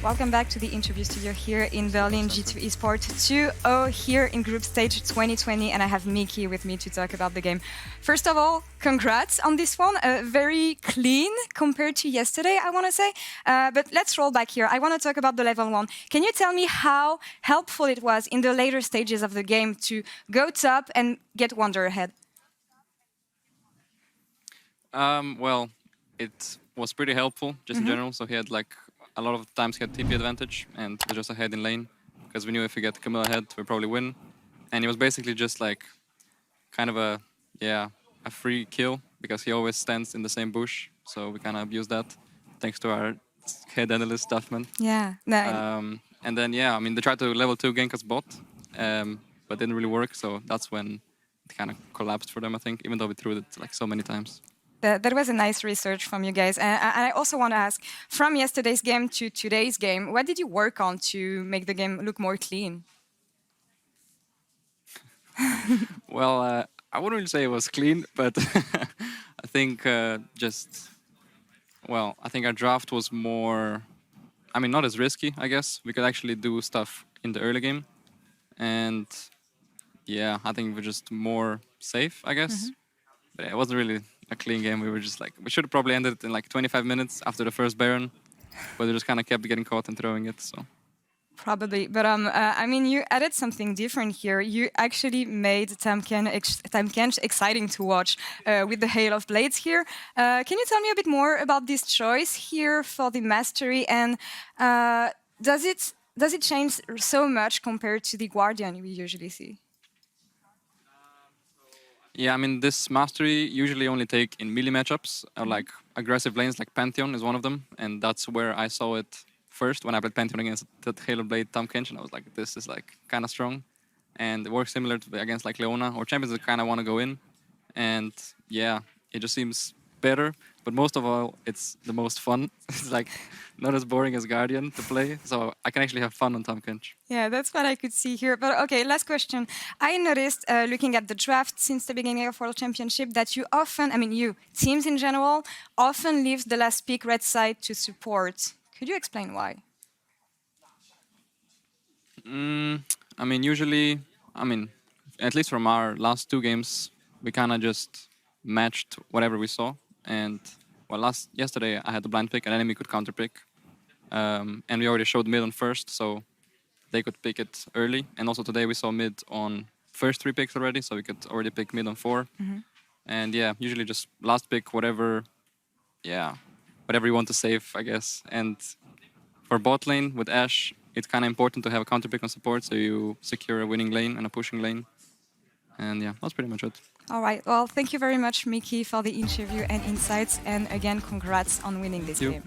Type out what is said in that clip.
Welcome back to the interview studio here in Berlin, G2 Esports 2-0 here in group stage 2020, and I have Mikyx with me to talk about the game. First of all, congrats on this one. Very clean compared to yesterday, I want to say. But let's roll back here. I want to talk about the level 1. Can you tell me how helpful it was in the later stages of the game to go top and get Wonder ahead? Well, it was pretty helpful just in general. So he had like a lot of times he had TP advantage and was just ahead in lane because we knew if we get Camille ahead, we probably win. And he was basically just like kind of a free kill because he always stands in the same bush. So we kind of abused that thanks to our head analyst Stuffman. Yeah. No. And then I mean they tried to level 2 gank us bot, but didn't really work. So that's when it kind of collapsed for them, I think, even though we threw it like so many times. That was a nice research from you guys. And I also want to ask, from yesterday's game to today's game, what did you work on to make the game look more clean? Well, I wouldn't really say it was clean, but I think I think our draft was more, I mean, not as risky, I guess. We could actually do stuff in the early game. And yeah, I think we're just more safe, I guess. But it wasn't really a clean game. We were just like, we should have probably ended it in like 25 minutes after the first Baron, but we just kind of kept getting caught and throwing it. So probably, but I mean, you added something different here. You actually made Tahm exciting to watch with the Hail of Blades here. Can you tell me a bit more about this choice here for the mastery, and does it change so much compared to the Guardian we usually see? Yeah, I mean, this mastery usually only take in melee matchups, or like aggressive lanes, like Pantheon is one of them, and that's where I saw it first when I played Pantheon against that Halo Blade Tahm, and I was like, this is like kind of strong, and it works similar to against like Leona or champions that kind of want to go in, and yeah, it just seems better. But most of all, it's the most fun. It's like not as boring as Guardian to play, so I can actually have fun on Tahm. Yeah, that's what I could see here. But okay, last question. I noticed, looking at the draft since the beginning of World Championship, that you often, I mean you, teams in general, often leave the last pick red side to support. Could you explain why? I mean, usually, at least from our last 2 games, we kind of just matched whatever we saw. And well, yesterday I had the blind pick, and enemy could counter pick, and we already showed mid on first, so they could pick it early. And also today we saw mid on first 3 picks already, so we could already pick mid on 4. And yeah, usually just last pick whatever you want to save, I guess. And for bot lane with Ashe, it's kind of important to have a counter pick on support, so you secure a winning lane and a pushing lane. And yeah, that's pretty much it. All right. Well, thank you very much, Mikyx, for the interview and insights. And again, congrats on winning this game.